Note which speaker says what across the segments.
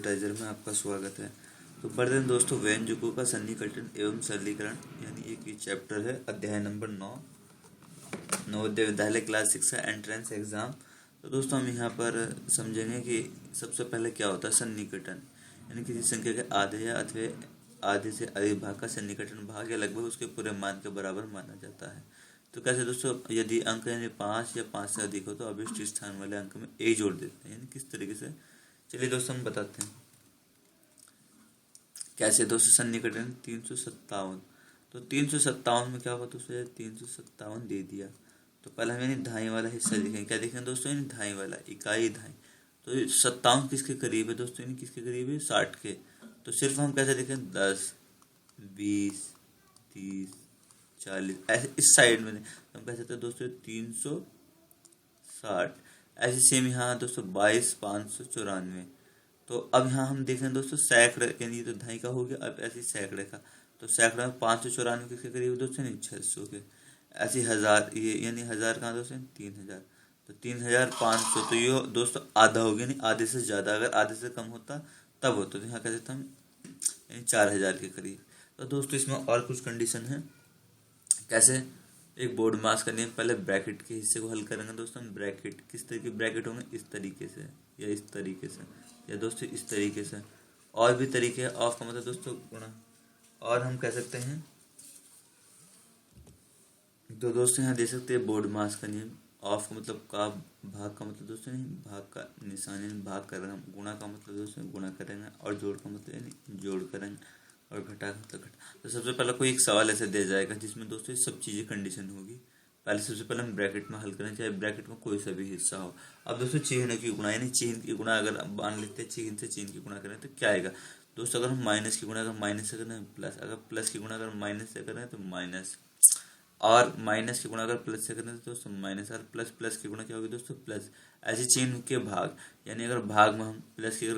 Speaker 1: Advertiser में आपका स्वागत है। तो बढ़ते हैं दोस्तों व्यंजकों का सन्निकटन एवं सरलीकरण यानी एक ये चैप्टर है, अध्याय नंबर 9, नवोदय विद्यालय क्लास 6 का एंट्रेंस एग्जाम। तो दोस्तों हम यहाँ पर समझेंगे कि सबसे पहले क्या होता है सन्निकटन, यानी किसी संख्या के आधे या अथवा आधे से अधिक भाग का सन्निकटन भाग या लगभग उसके पूरे मान के बराबर माना जाता है। तो कैसे दोस्तों, यदि अंक यानी 5 या 5 से अधिक हो तो अभिष्ट स्थान वाले अंक में ए जोड़ देते हैं, यानी किस तरीके से, चलिए दोस्तों हम बताते हैं कैसे। दोस्तों सन्निकटन 357, तो 357 में क्या होगा दोस्तों, 357 दे दिया तो पहले हम यानी धाई वाला हिस्सा देखेंगे। क्या देखेंगे दोस्तों, यानी धाई वाला इकाई धाई। तो 57 किसके करीब है दोस्तों, यानी किसके करीब है, 60 के। तो सिर्फ हम कैसे देखें, 10 20 30 40 ऐसे इस साइड में तो हम कह सकते हैं दोस्तों 360। ऐसे सेम यहाँ दोस्तों 22 594। तो अब यहाँ हम देख रहे हैं दोस्तों सैकड़े, यानी तो ढाई का हो गया, अब ऐसे सैकड़े का। तो सैकड़ा में 594 किसके करीब दोस्तों, नहीं 600 के। ऐसे हजार, ये यानी हजार कहाँ दोस्तों, 3000। तो 3500, तो ये दोस्तों आधा हो गया, नहीं आधे से ज़्यादा। अगर आधे से कम होता तब होता, तो यहाँ कह सकते हम यानी 4000 के करीब। तो दोस्तों इसमें और कुछ कंडीशन है। कैसे, एक बोर्ड मास का नियम, पहले ब्रैकेट के हिस्से को हल करेंगे दोस्तों हम। ब्रैकेट किस तरीके ब्रैकेट होंगे, इस तरीके से या इस तरीके से या दोस्तों इस तरीके से। और भी तरीके हैं, ऑफ का मतलब दोस्तों गुणा। और हम कह सकते हैं, तो दोस्तों यहाँ दे सकते हैं बोर्ड मास का नियम। ऑफ का मतलब का, भाग का मतलब दोस्तों नहीं भाग का निशान यानी भाग करेंगे। गुणा का मतलब दोस्तों गुणा करेंगे, और जोड़ का मतलब यानी जोड़ करेंगे, और घटा का मतलब घटा। तो सबसे पहले कोई एक सवाल ऐसे दिया जाएगा जिसमें दोस्तों ये सब चीज़ें कंडीशन होगी। पहले सबसे पहले हम ब्रैकेट में हल करें, चाहे ब्रैकेट में कोई सा भी हिस्सा हो। अब दोस्तों चिन्ह की गुणा, यानी चिन्ह की गुणा अगर मान लेते हैं चिन्ह से चिन्ह की गुणा करें तो क्या आएगा दोस्तों। अगर हम माइनस की गुणा अगर माइनस से करें प्लस, अगर प्लस की गुणा अगर माइनस से करें तो माइनस, और माइनस की गुणा अगर प्लस से करें तो दोस्तों माइनस, और प्लस प्लस की गुणा क्या होगी दोस्तों, प्लस। ऐसे चिन्ह के भाग, यानी अगर भाग में हम प्लस के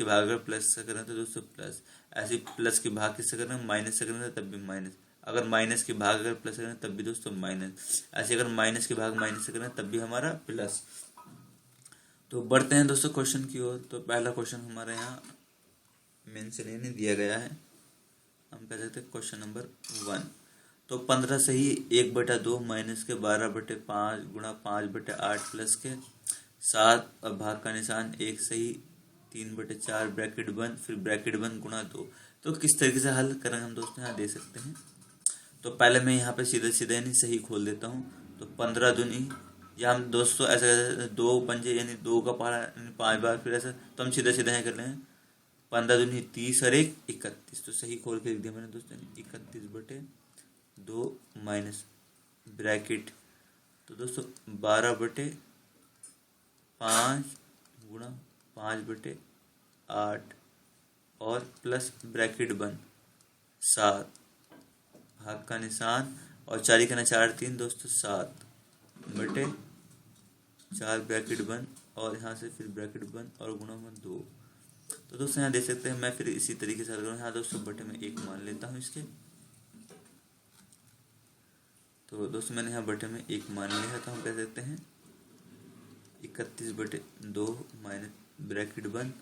Speaker 1: भाग अगर प्लस से करें तो दोस्तों प्लस। ऐसे प्लस के भाग किससे करें, माइनस से करें तब भी माइनस। अगर माइनस के भाग अगर प्लस से करें तब भी दोस्तों माइनस। ऐसे अगर माइनस के भाग माइनस से करें तब भी हमारा प्लस। तो बढ़ते हैं दोस्तों क्वेश्चन की ओर। तो पहला क्वेश्चन हमारे यहाँ मेंशन यानी दिया गया है, हम कह सकते हैं क्वेश्चन नंबर 1। तो 15 से ही 1/2 माइनस के 12/5 गुणा 5/8 प्लस के 7 भाग का निशान 1 से ही 3/4 ब्रैकेट बंद, फिर ब्रैकेट बंद गुणा 2। तो किस तरीके से हल करेंगे हम दोस्तों, यहाँ दे सकते हैं। तो पहले मैं यहाँ पे सीधे सीधे यानी सही खोल देता हूँ। तो 15 दूनी, या हम दोस्तों ऐसा 2 पंजे यानी 2 का पहाड़ा 5 बार, फिर ऐसा तो हम सीधे सीधे कर लें। 15 दूनी 30 और 1 31। तो सही खोल के लिख दिया मैंने दोस्तों, 31/2 माइनस ब्रैकेट, तो दोस्तों 12/5 गुणा 5/8 और प्लस ब्रैकेट बंद 7 भाग का निशान, और 4 का 4 3 दोस्तों 7/4 ब्रैकेट बंद, और यहाँ से फिर ब्रैकेट बंद और गुणा में 2। तो दोस्तों यहाँ देख सकते हैं, मैं फिर इसी तरीके से हल, यहाँ दोस्तों बटे में 1 मान लेता हूँ इसके। तो दोस्तों मैंने यहाँ बटे में 1 मान लिया है, तो हम कह सकते हैं 31/2 माइनस ब्रैकेट बंद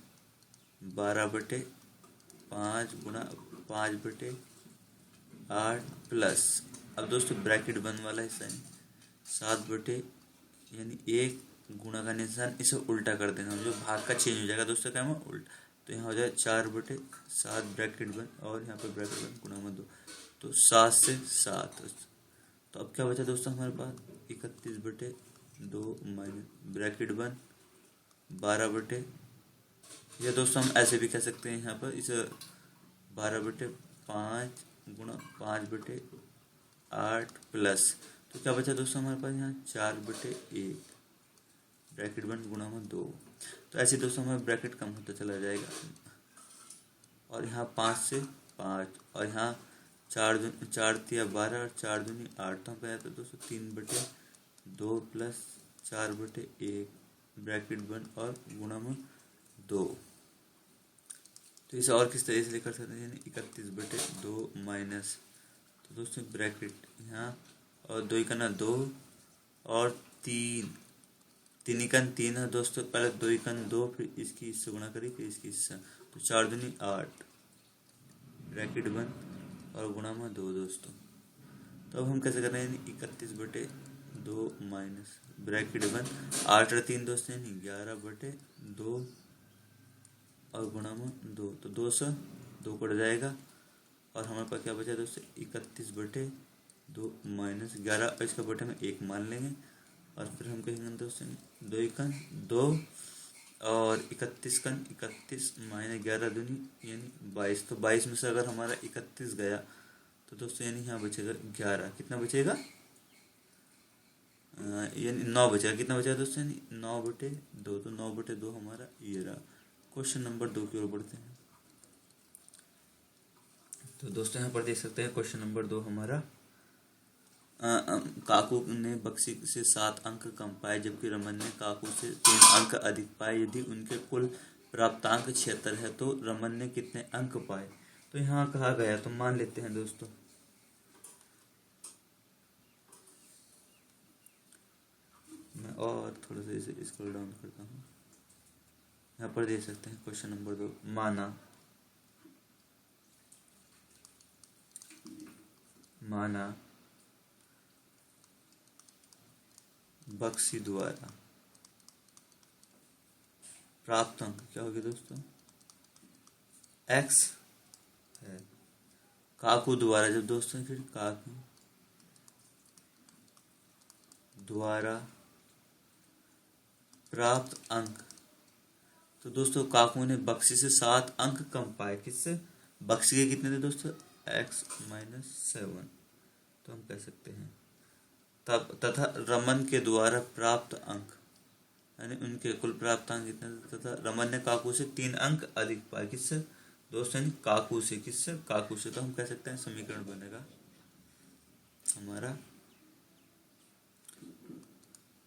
Speaker 1: 12/5 गुणा 5/8 प्लस, अब दोस्तों ब्रैकेट बंद वाला हिस्सा है 7 यानी 1 गुणा का निशान, इसे उल्टा कर देना, जो भाग का चेंज हो जाएगा दोस्तों क्या है उल्टा। तो यहाँ हो जाए 4/7 ब्रैकेट बंद, और यहाँ पर ब्रैकेट बंद गुणा में 2, तो 7 से 7। तो अब क्या बचा दोस्तों हमारे पास, 31/2 माइनस ब्रैकेट बंद 12 या दोस्तों हम ऐसे भी कह सकते हैं यहाँ पर इसे 12/5 गुणा 5/8 प्लस, तो क्या बचा दोस्तों हमारे पास यहाँ 4/1 ब्रैकेट बंद गुणा में 2। तो ऐसे दोस्तों हमारा ब्रैकेट कम होता चला जाएगा, और यहाँ 5 से 5, और यहाँ 4 3 12 और 4 दूनी 8। तो हम कह जाते दोस्तों 3/2 प्लस 4/1 ब्रैकेट बंद और गुणा में 2। तो इसे और किस तरह से लिख सकते हैं, यानी 31/2 माइनस, तो दोस्तों ब्रैकेट यहाँ और 2 का 2 और 3 तीन इकन तीन है दोस्तों, पहले दो इकन दो, फिर इसकी इससे गुणा करी, फिर इसकी इससे, तो 4 दूनी 8 ब्रैकेट बंद और गुणा में 2 दोस्तों। तो अब हम कैसे कर रहे हैं, 31/2 माइनस ब्रैकेट बंद 8 और 3 दोस्तों यानी 11/2 और गुणा में 2, तो 2 से 2 कट जाएगा और हमारे पास क्या बचा दोस्तों, 31/2 माइनस 11 और इसका बटे में 1 मान लेंगे और फिर हम कहेंगे दोस्तों 2 इकन 2 और 31 माइनस 11 दूनी यानी 22, तो 22 में से अगर हमारा 31 गया तो दोस्तों यानी यहाँ बचेगा 11, कितना बचेगा, यानी 9 बचेगा, कितना बचेगा दोस्तों, यानी 9/2, तो 9/2 हमारा ये रहा। क्वेश्चन नंबर 2 की ओर बढ़ते हैं। तो दोस्तों यहाँ पर देख सकते हैं क्वेश्चन नंबर 2 हमारा, काकू ने बक्सी से 7 अंक कम पाए जबकि रमन ने काकू से 3 अंक अधिक पाए। यदि उनके कुल प्राप्तांक 76 है तो रमन ने कितने अंक पाए। तो यहाँ कहा गया, तो मान लेते हैं दोस्तों, मैं और थोड़ा सा इसे स्क्रॉल डाउन करता हूँ। यहाँ पर देख सकते हैं क्वेश्चन नंबर 2, माना बक्सी द्वारा प्राप्त अंक क्या होगी दोस्तों, x है। काकू द्वारा, जब दोस्तों फिर काकू द्वारा प्राप्त अंक, तो दोस्तों काकू ने बक्सी से 7 अंक कम पाए, किससे, बक्सी के कितने थे दोस्तों, x - 7, तो हम कह सकते हैं तब तथा रमन के द्वारा प्राप्त अंक यानी उनके कुल प्राप्तांक कितने थे, तथा रमन ने काकू से 3 अंक अधिक पाए, किससे दोस्तों, यानी काकू से, किससे, काकू से। तो हम कह सकते हैं समीकरण बनेगा हमारा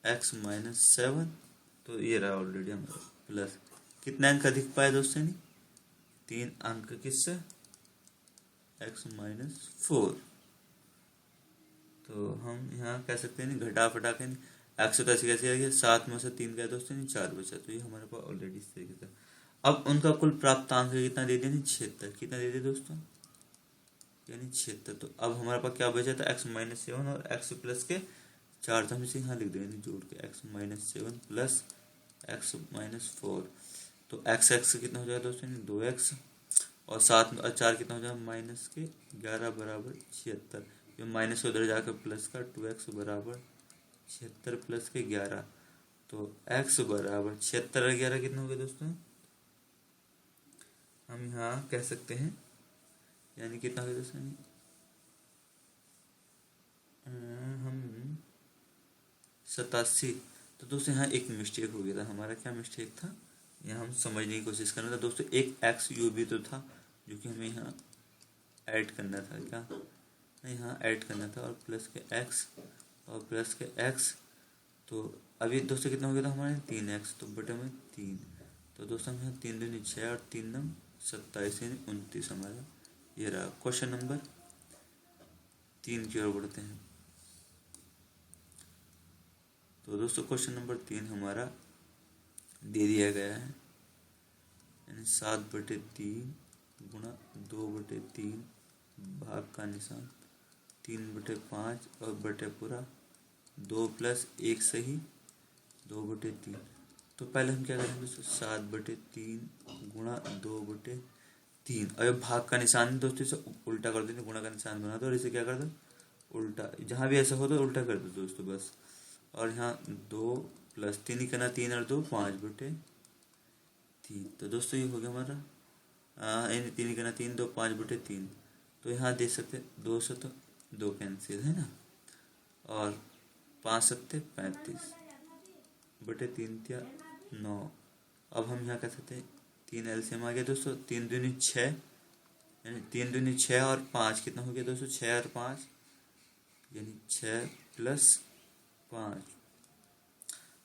Speaker 1: x - 7, तो ये रहा ऑलरेडी हमारा, प्लस कितने अंक अधिक पाए दोस्तों, यानी 3 अंक, किससे, x - 4। तो हम यहाँ कह सकते हैं घटा फटा के x तो ऐसे कैसे आ गया, 7 में से 3 गया दोस्तों, 4 बचा, तो ये हमारे पास ऑलरेडी इस तरीके से। अब उनका कुल प्राप्तांक कितना दे दिया, 76, कितना दे दिया दोस्तों, यानी 76। तो अब हमारे पास क्या बचा था, x - 7 और x प्लस के 4, तो हम इसे यहाँ लिख देंगे जोड़ के, x - 7 प्लस x - 4, तो x कितना हो जाएगा दोस्तों, 2x और 7 और 4 कितना हो जाएगा, माइनस के 11 बराबर 76, ये माइनस उधर जाकर प्लस का 2x बराबर 76 प्लस के 11, तो x बराबर 76 और 11 कितना हो गया दोस्तों, हम यहाँ कह सकते हैं यानी कितना हो गया दोस्तों, हम 87। तो दोस्तों यहाँ एक मिस्टेक हो गया था हमारा, क्या मिस्टेक था, यहाँ हम समझने की कोशिश कर रहे थे दोस्तों, एक x u भी तो था जो कि हमें यहाँ ऐड करना था, क्या यहाँ ऐड करना था, और प्लस के x और प्लस के x, तो अभी दोस्तों कितना हो गया था हमारे 3x, तो बटे में 3, तो दोस्तों हम यहाँ 3 दूनी 6 और 3 9 27 यानी 29 हमारा ये रहा। क्वेश्चन नंबर 3 की ओर बढ़ते हैं। तो दोस्तों क्वेश्चन नंबर 3 हमारा दे दिया गया है, यानी 7/3 गुणा 2/3 भाग का निशान 3/5 और बटे पूरा 2 प्लस 1 सही 2/3। तो पहले हम क्या करेंगे दोस्तों, 7/3 गुणा 2/3, और भाग का निशान है दोस्तों इसे उल्टा कर देते, गुणा का निशान बना दो और इसे क्या कर दो उल्टा, जहाँ भी ऐसा हो तो उल्टा कर दो दोस्तों बस। और यहाँ 2 प्लस 3 ही करना, 3 और 2 5/3, तो दोस्तों ये हो गया हमारा, यानी 3 ही करना 3 2 5/3। तो यहाँ देख सकते 2 से तो 2 कैंसिल है ना, और 5 सत्ते 35 बटे 3 त्या 9। अब हम यहाँ कह सकते हैं 3 एलसीएम आ गया दोस्तों, 3 दूनी 6 यानी 3 दूनी 6 और 5 कितना हो गया दोस्तों, 6 और 5 यानी 6 प्लस 5।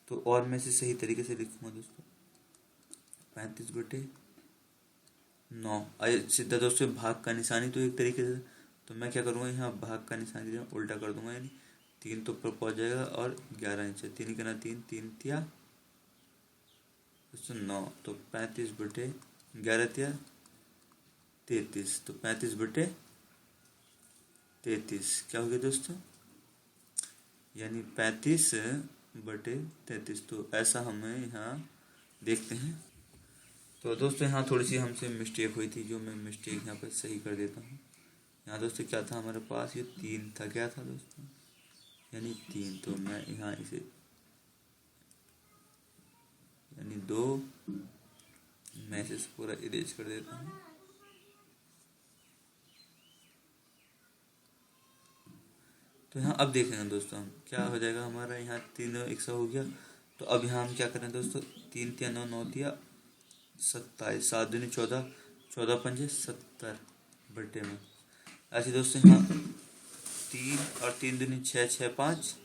Speaker 1: तो और मैं इसे सही तरीके से लिखूंगा दोस्तों, 35/9। सीधा दोस्तों भाग का निशानी तो एक तरीके से, तो मैं क्या करूँगा यहाँ भाग का निशान की जगह उल्टा कर दूंगा, यानी 3 तो ऊपर पहुँच जाएगा और 11 नीचे, 3 करना 3 3 त्या दोस्तों 9, तो 35/11 तो 35/33 क्या हो गया दोस्तों, यानी 35/33। तो ऐसा हमें यहाँ देखते हैं। तो दोस्तों यहाँ थोड़ी सी हमसे मिस्टेक हुई थी, जो मैं मिस्टेक यहाँ पर सही कर देता हूँ। यहाँ दोस्तों क्या था हमारे पास, ये 3 था, क्या था दोस्तों, यानी 3। तो मैं यहाँ इसे यानी 2 मैं इसे पूरा इरेज कर देता हूँ। तो यहाँ अब देखेंगे दोस्तों हम क्या हो जाएगा हमारा, यहाँ 3 100 हो गया। तो अब यहाँ हम क्या करें दोस्तों, 3 3 9 9 दिया 27, 7 दूनी 14, 14 पंजे 70 बटे में। ऐसे दोस्तों यहाँ 3 और 3 दूनी 6, 6 5,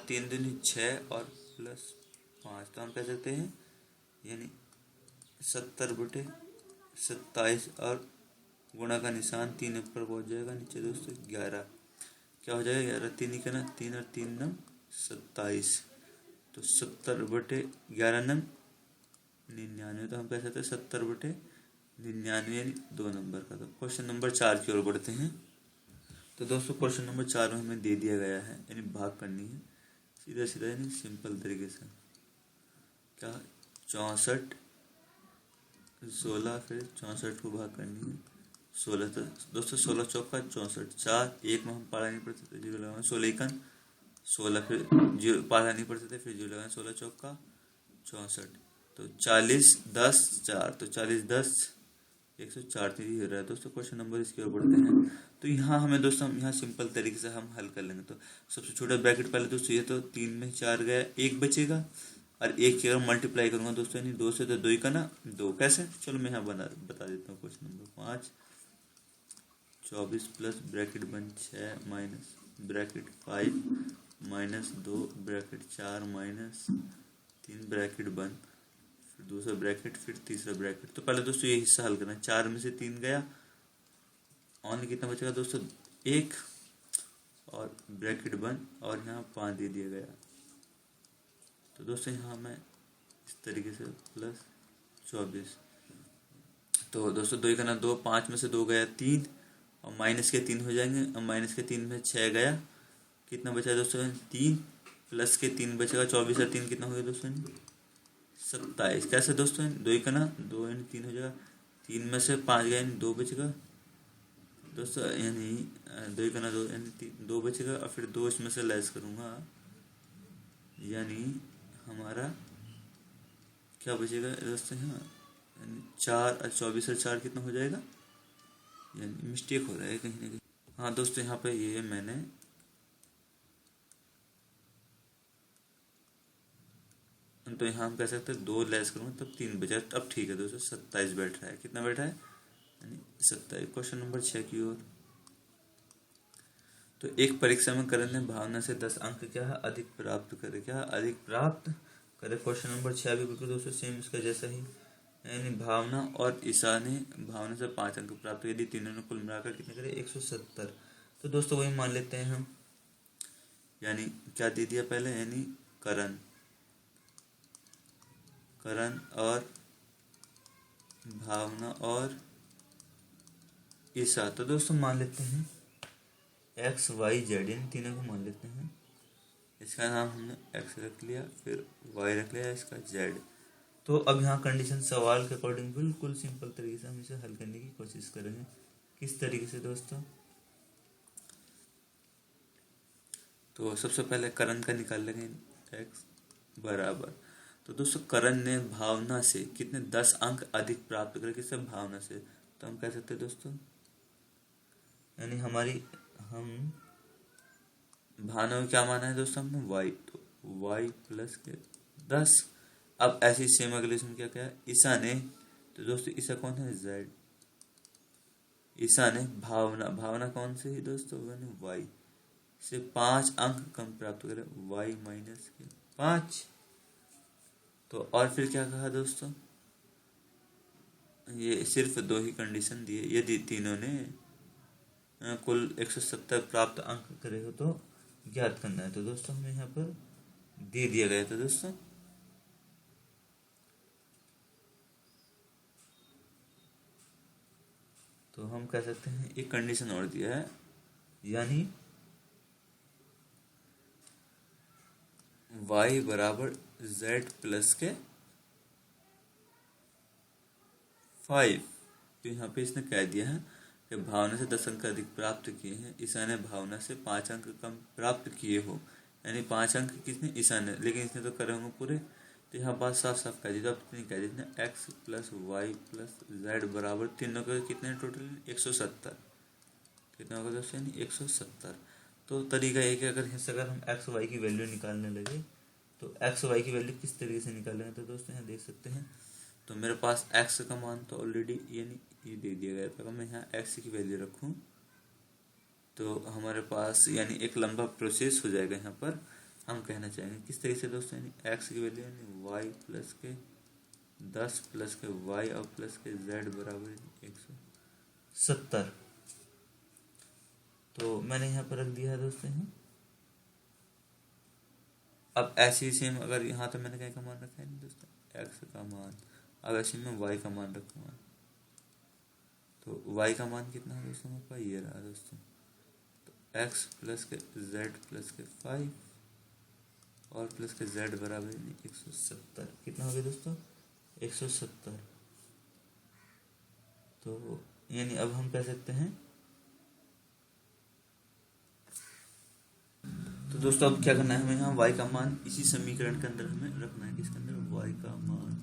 Speaker 1: 3 दूनी 6 और प्लस 5, तो हम कह सकते हैं यानी 70/27 और गुणा का निशान 3 ऊपर पहुँच जाएगा, नीचे दोस्तों 11 क्या हो जाएगा, 11 3 ही करना, 3 और 3 नंग 27, तो 70/11 नंग 99। तो हम कह सकते हैं 70/99 यानी 2 नंबर का। तो क्वेश्चन नंबर 4 की ओर बढ़ते हैं। तो दोस्तों क्वेश्चन नंबर 4 में हमें दे दिया गया है, यानी भाग करनी है सीधा सीधा, यानी सिंपल तरीके से। क्या 64 16, फिर 64 को भाग करनी है 16। तो दोस्तों 16 चौका 64, 4 1 में हम पाला नहीं पड़ते थे, 0 लगाए, 16 1 16, फिर 0 पाला नहीं पड़ते थे, फिर 0 लगाए, 16 चौका 64, तो 40 10 4, तो 40 10 104 हो रहा है दोस्तों। क्वेश्चन नंबर इसकी ओर बढ़ते हैं। तो यहाँ हमें दोस्तों हम यहाँ सिंपल तरीके से हम हल कर लेंगे। तो सबसे छोटा ब्रैकेट पहले दोस्तों, ये तो 3 में 4 गया, 1 बचेगा, और 1 की अगर मल्टीप्लाई करूँगा दोस्तों यानी 2 से, तो 2 ही का ना 2, कैसे, चलो मैं यहाँ बता देता हूँ। क्वेश्चन नंबर 5, 24 प्लस ब्रैकेट बंद 6 minus bracket 5 minus 2 bracket 4 minus 3 bracket बंद, फिर दूसरा ब्रैकेट, फिर तीसरा ब्रैकेट। तो पहले दोस्तों ये हिस्सा हल करना है। 4 में से 3 गया, ऑन कितना बचेगा दोस्तों 1, और ब्रैकेट बंद, और यहाँ 5 दे दिया गया। तो दोस्तों यहाँ मैं इस तरीके से प्लस 24, तो दोस्तों 2 का ना 2, 5 में से 2 गया 3, और माइनस के 3 हो जाएंगे, और माइनस के 3 में 6 गया, कितना बचा दोस्तों 3, प्लस के 3 बचेगा 24 और 3 कितना हो गया दोस्तों 27। कैसे दोस्तों 2 का ना 2 यानी 3 हो जाएगा, 3 में से 5 गया यानी 2 बचेगा दोस्तों, यानी 2 का ना 2 यानी 2 बचेगा, और फिर 2 इसमें से लेस करूँगा, यानी हमारा क्या बचेगा दोस्तों यहाँ 4 और 24 और 4 कितना हो जाएगा, यानी मिस्टेक हो रहा है कहीं ना कहीं। हाँ दोस्तों यहाँ पे ये मैंने तो यहाँ हम कह सकते हैं 2 लेस करूँगा तब 3 बचा, अब ठीक है दोस्तों 27 बैठ रहा है, कितना बैठा है यानी 27। क्वेश्चन नंबर 6 की ओर। तो एक परीक्षा में करण ने भावना से 10 अंक क्या है अधिक प्राप्त करे, क्या अधिक प्राप्त करे। क्वेश्चन नंबर 6 भी बिल्कुल दोस्तों सेम इसका जैसा ही, यानी भावना और ईशा ने भावना से 5 अंक प्राप्त, यदि तीनों ने कुल मिलाकर कितने करे 170। तो दोस्तों वही मान लेते हैं हम, यानी क्या दे दिया पहले, यानी करण और भावना और ईशा। तो दोस्तों मान लेते हैं एक्स वाई जेड, इन तीनों को मान लेते हैं। इसका नाम हमने एक्स रख लिया, फिर वाई रख लिया, इसका जेड। तो अब यहाँ कंडीशन सवाल के अकॉर्डिंग बिल्कुल सिंपल तरीके से हम इसे हल करने की कोशिश करेंगे। किस तरीके से दोस्तों, तो सबसे पहले करण का निकाल लेंगे, एक्स बराबर। तो दोस्तों करण ने भावना से कितने 10 अंक अधिक प्राप्त करे, किससे भावना से। तो हम कह सकते हैं दोस्तों, यानी हम भावना में क्या माना है दोस्तों हमने वाई, तो वाई प्लस के 10। अब ऐसी सेम अगलेशन क्या क्या है, ईशा ने, तो दोस्तों ईशा कौन है जेड, ईशा ने भावना कौन से ही दोस्तों वाई से 5 अंक कम प्राप्त करे, वाई माइनस के 5। तो और फिर क्या कहा दोस्तों, ये सिर्फ 2 ही कंडीशन दिए, यदि तीनों ने कुल 170 प्राप्त अंक करे हो तो ज्ञात करना है। तो दोस्तों हमें यहाँ पर दे दिया गया था दोस्तों तो हम कह सकते हैं एक कंडीशन और दिया है, यानी y बराबर z प्लस के 5। तो यहाँ पे इसने कह दिया है कि भावना से 10 अंक अधिक प्राप्त किए हैं, ईसा ने भावना से 5 अंक कम प्राप्त किए हो। यानी 5 अंक किसने? ईसा ने, लेकिन इसने तो करे होंगे पूरे। तो यहाँ बात साफ साफ कह दी। तो अब कितनी कह दी इसने? x plus Y plus Z बराबर तीनों के कितने टोटल? 170। कितना होगा दोस्तों? यानी 170। तो तरीका एक है, अगर हम एक्स वाई की वैल्यू निकालने लगे तो एक्स वाई की वैल्यू किस तरीके से निकालेंगे? तो दोस्तों यहाँ देख सकते हैं, तो मेरे पास x का मान तो ऑलरेडी यानी ये दे दिया गया था। अगर मैं यहाँ x की वैल्यू रखूँ तो हमारे पास यानी एक लंबा प्रोसेस हो जाएगा। यहाँ पर हम कहना चाहेंगे किस तरीके से दोस्तों, यानी x की वैल्यू यानी y प्लस के 10 प्लस के y और प्लस के z बराबर 170। तो मैंने यहाँ पर रख दिया है दोस्तों। यहाँ अब ऐसे ही सेम, अगर यहाँ तो मैंने क्या का मान रखा है दोस्तों? x का मान। अब ऐसे में y का मान रखूँगा तो y का मान कितना है दोस्तों? मेरे पास ये रहा दोस्तों। तो x प्लस के z प्लस के 5 और प्लस के z बराबर 170। कितना हो गया दोस्तों? 170। तो यानी अब हम कह सकते हैं, तो दोस्तों अब क्या करना है हमें? यहाँ y का मान इसी समीकरण के अंदर हमें रखना है। किसके अंदर? y का मान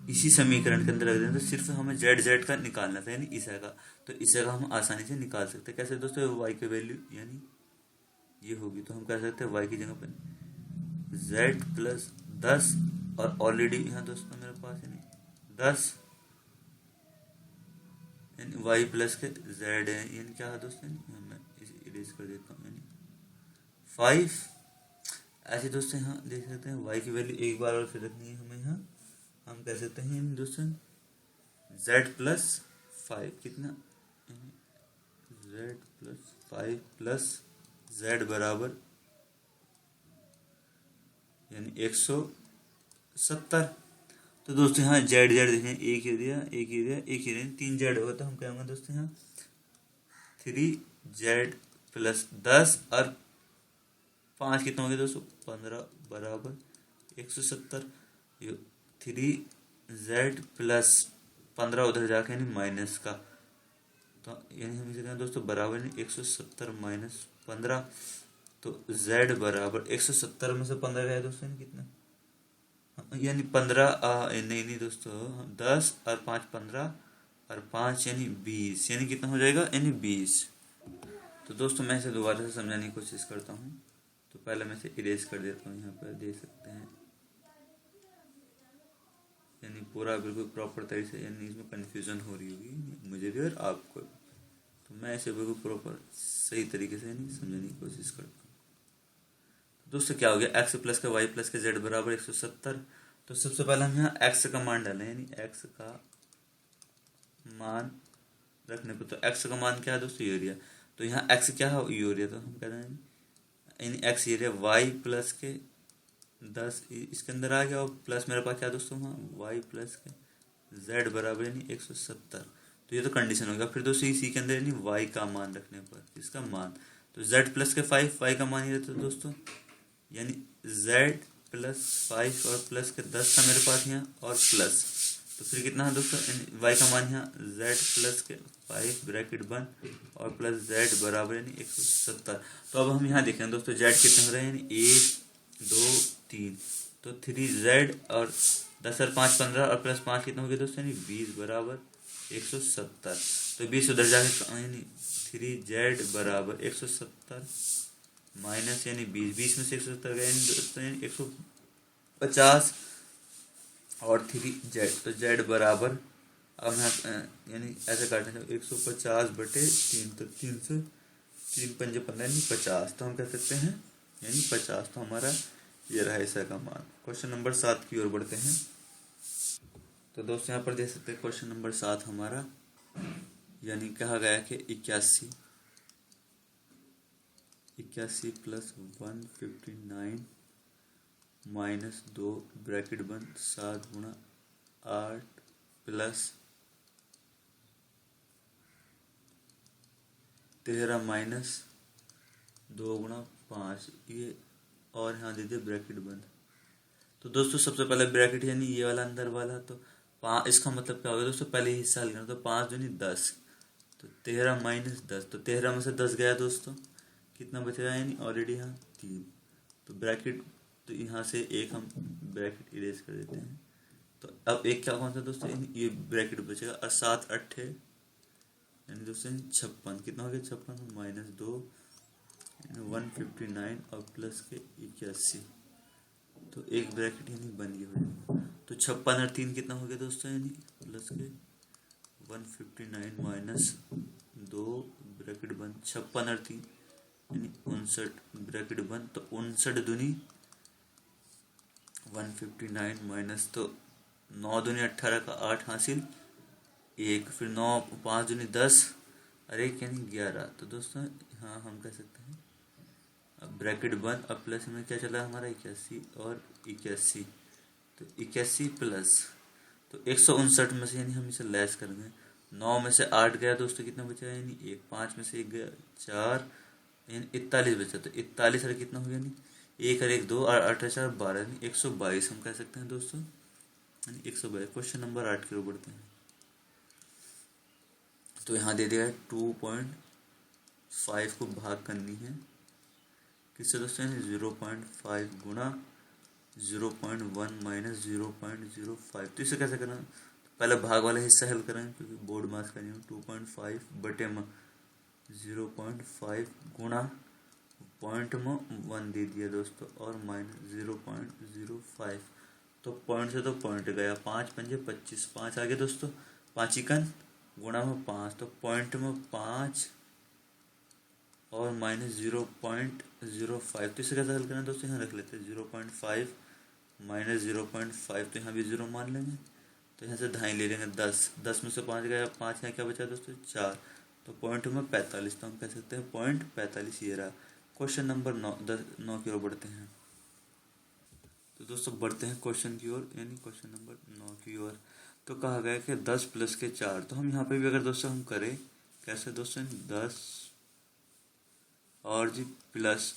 Speaker 1: इसी समीकरण के अंदर रख दें। तो सिर्फ हमें z का निकालना था, यानी ईसा का। तो ईसा का हम आसानी से निकाल सकते हैं। कैसे दोस्तों? y की वैल्यू यानी ये होगी, तो हम कह सकते हैं y की जगह पर z प्लस 10 और ऑलरेडी यहाँ दोस्तों मेरे पास यानी 10 यानी y प्लस के z है, यानी क्या है दोस्तों? मैं इसे इरेज कर देता हूँ, यानी 5। ऐसे दोस्तों यहाँ देख सकते हैं y की वैल्यू एक बार और फिर रखनी है हमें। यहाँ हम कह सकते हैं दोस्तों z प्लस 5 कितना? z प्लस 5 प्लस z बराबर यानी 170। तो दोस्तों यहाँ जेड देखें, एक ही दिया, एक ही दिया, एक ही दिया, 3 जेड होगा। तो हम कहेंगे दोस्तों यहाँ 3z प्लस 10 और 5 कितना हो गया दोस्तों? 15 बराबर 170। 3z प्लस 15 उधर जाके यानी माइनस का, तो यानी हम इसे कहें दोस्तों बराबर नहीं 170 माइनस 15। तो z बराबर 170 में से 15 गया दोस्तों, यानी कितना? यानी 15 नहीं दोस्तों, 10 और 5 15 और 5 यानी 20, यानी कितना हो जाएगा? यानी 20। तो दोस्तों मैं इसे दोबारा से समझाने की कोशिश करता हूँ। तो पहले मैं इसे इरेज कर देता हूँ। यहाँ पर देख सकते हैं यानी पूरा बिल्कुल प्रॉपर तरीके से, यानी इसमें कन्फ्यूज़न हो रही होगी मुझे भी और आपको भी। तो मैं इसे बिल्कुल प्रॉपर सही तरीके से यानी समझने की कोशिश करता हूँ। तो दोस्तों क्या हो गया? x प्लस का y प्लस के z बराबर 170। तो सबसे पहले हम यहाँ x का मान डालें, यानी x का मान रखने पर, तो x का मान क्या है दोस्तों? यूरिया। तो यहाँ x क्या है? यूरिया। तो हम कहते हैं यानी x यूरिया, y प्लस के 10 इसके अंदर आ गया और प्लस मेरे पास क्या दोस्तों? वहाँ y प्लस के z बराबर यानी 170। तो ये तो कंडीशन होगा। फिर दोस्तों इसी के अंदर यानी y का मान रखने पर, इसका मान, तो z प्लस के 5 y का मान ही रहता है दोस्तों, यानी z प्लस 5 और प्लस के 10 था मेरे पास यहाँ और प्लस, तो फिर कितना है दोस्तों? y का मान यहाँ z प्लस के 5 ब्रैकेट बंद और प्लस z बराबर यानी 170। तो अब हम यहाँ देखें दोस्तों z कितने हो रहे हैं? यानी 1 2 3, तो 3z और 10 और 5 15 और प्लस 5 कितना हो गया दोस्तों? यानी 20 बराबर 170। तो 20 उधर जाके यानी 3z बराबर 170 माइनस यानी 20 में से 170 गया यानी दोस्तों यानी 150 और 3z, तो z बराबर, अब यहाँ यानी ऐसे काटना चाहिए 150 बटे 3, तो 3 से 3 पंजे 15 यानी 50। तो हम कह सकते हैं यानी 50। तो हमारा ये रहा ऐसा का मान। क्वेश्चन नंबर 7 की ओर बढ़ते हैं। तो दोस्तों यहाँ पर देख सकते हैं क्वेश्चन नंबर 7 हमारा, यानी कहा गया कि 81 प्लस 159 माइनस 2 ब्रैकेट बंद 7 गुणा 8 प्लस 13 माइनस 2 गुणा 5 ये, और यहाँ दे दिया ब्रैकेट बंद। तो दोस्तों सबसे पहले ब्रैकेट यानी ये वाला अंदर वाला, तो 5, इसका मतलब क्या होगा दोस्तों, पहले ही हिस्सा लेना, तो 5 दूनी 10, तो 13 माइनस 10, तो 13 में से 10 गया दोस्तों, कितना बचेगा, यानी ऑलरेडी यहाँ 3, तो ब्रैकेट, तो यहाँ से एक हम ब्रैकेट इरेज कर देते हैं। तो अब एक क्या कौन सा दोस्तों, ये ब्रैकेट बचेगा, और 7 8 यानी दोस्तों 56, कितना हो गया 56 माइनस 2 159 और प्लस के 81, तो एक ब्रैकेट यानी बन गया। तो 56 और 3 कितना हो गया दोस्तों, यानी प्लस के 159 माइनस 2 ब्रैकेट बंद, 56 और 3 यानी 59 ब्रैकेट बंद, तो 59 दूनी 159 माइनस, तो 9 दूनी 18 का 8 हासिल 1, फिर 9 5 दूनी 10 और 1 यानी 11। तो दोस्तों हाँ हम कह सकते हैं अब ब्रैकेट बंद, अब प्लस में क्या चला हमारा 81 और 81, तो 81 प्लस, तो 159 में से यानी हम इसे लेस करेंगे, 9 में से 8 गया दोस्तों, कितना बचा, यानी 1, 5 में से 1 गया 4, यानी 41 बचा, तो 41 और कितना हो गया, यानी 1 और 1 2 और 8 और 4 12, यानी 122 हम कह सकते हैं दोस्तों, यानी 122। क्वेश्चन नंबर 8 की ओर बढ़ते हैं। तो यहाँ दे दिया है 2.5 को भाग करनी है किससे दोस्तों, 0.5 गुणा 0.1 माइनस 0.05, तो इसे कैसे करना, पहले भाग वाला हिस्सा हल करेंगे क्योंकि बोर्ड मास का नियम, 2.5 बटे में 0.5 गुणा पॉइंट में 1 दे दिया दोस्तों, और माइनस 0.05, तो पॉइंट से तो पॉइंट गया, 5 पंजे 25, 5 आ गया दोस्तों, 5 इकन गुणा में 5, तो पॉइंट में 5 और माइनस 0.05, तो इसे कैसे हल करना दोस्तों, यहाँ रख लेते हैं 0.5 माइनस 0.5, तो यहाँ भी 0 मान लेंगे, तो यहाँ से ढाई ले लेंगे 10, 10 में से 5 गया, 5 यहाँ क्या बचा दोस्तों 4, तो पॉइंट में 45, तो हम कह सकते हैं पॉइंट 45 ये रहा। क्वेश्चन नंबर 9 की ओर बढ़ते हैं। तो दोस्तों बढ़ते हैं क्वेश्चन की ओर, यानी क्वेश्चन नंबर 9 की ओर। तो कहा गया कि 10 प्लस के 4, तो हम यहाँ पे भी अगर दोस्तों हम करें कैसे दोस्तों, 10 और जी प्लस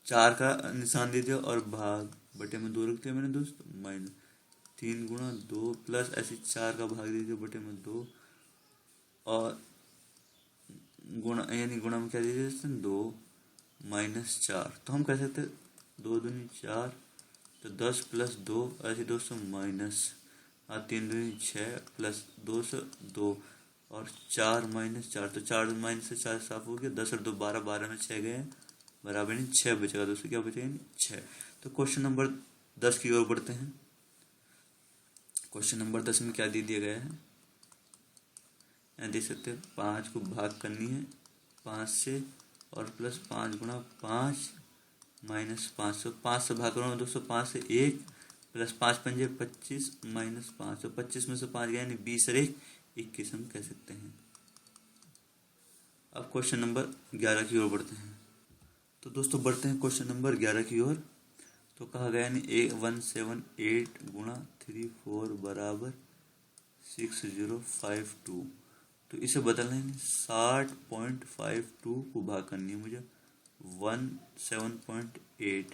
Speaker 1: 4 का निशान दे दिया और भाग बटे में 2 रख दिया मैंने दोस्तों, माइनस 3 गुणा 2 प्लस ऐसे 4 का भाग दे दिया बटे में 2, और गुणा यानी गुणा में क्या दे दिया दोस्तों 2 माइनस 4, तो हम कह सकते 2 दूनी 4, तो 10 प्लस 2 ऐसे दोस्तों माइनस, और 3 दूनी 6 प्लस 2 से 2 और 4 माइनस 4, तो 4 माइनस से 4 साफ हो गया, 10 और 2 12, 12 में 6 गए बराबर नहीं 6 बचेगा दोस्तों, क्या बचेगा 6। तो क्वेश्चन नंबर 10 की ओर बढ़ते हैं। क्वेश्चन नंबर 10 में क्या दे दिया गया है, यहाँ देख सकते हैं 5 को भाग करनी है 5 से, और प्लस 5 गुणा 5 माइनस 5, तो 5 से भाग करूँगा दोस्तों 5 से 1 प्लस 5 पंजे 25 माइनस 5, तो 25 में से 5 गया यानी 20 और 1 21 हम कह सकते हैं। अब क्वेश्चन नंबर 11 की ओर बढ़ते हैं। तो दोस्तों बढ़ते हैं क्वेश्चन नंबर 11 की ओर। तो कहा गया यानी 178 गुणा 34 बराबर 6052, तो इसे बदलना है 60.52 को भाग करनी है मुझे 17.8,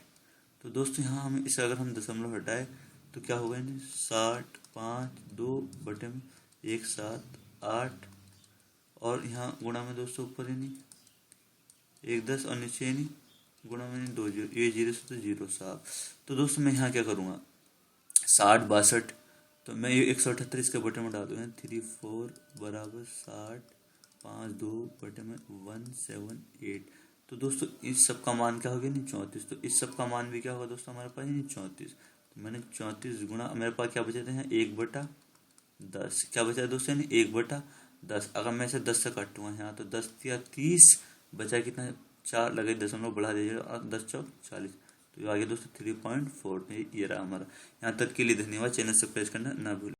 Speaker 1: तो दोस्तों यहाँ हमें इसे अगर हम दशमलव हटाए तो क्या होगा, यानी 60 5 2 बटे में 1 7 8, और यहाँ गुणा में दोस्तों ऊपर यानी 1 10 और नीचे यानी गुणा में 2 0, ये 0 से तो 0 साफ। तो दोस्तों मैं यहाँ क्या करूँगा 60 62, तो मैं ये 178 इसके बटे में डाल दूँगा 34 बराबर 60 5 2 बटे में 178, तो दोस्तों इस सब का मान क्या हो गया नहीं 34, तो इस सब का मान भी क्या होगा दोस्तों हमारे पास नहीं 34, तो मैंने 34 गुणा मेरे पास क्या बचे थे हैं 1/10, क्या बचा है दोस्तों यानी 1/10, अगर मैं इसे 10 से काटूंगा यहाँ तो 10 या 30 बचा कितना 4 लगे दशमलव बढ़ा दीजिएगा और 10 चौक 40, तो ये आगे दोस्तों 3.4 ये रहा हमारा। यहाँ तक के लिए धन्यवाद, चैनल सब्सक्राइब करना ना भूलें।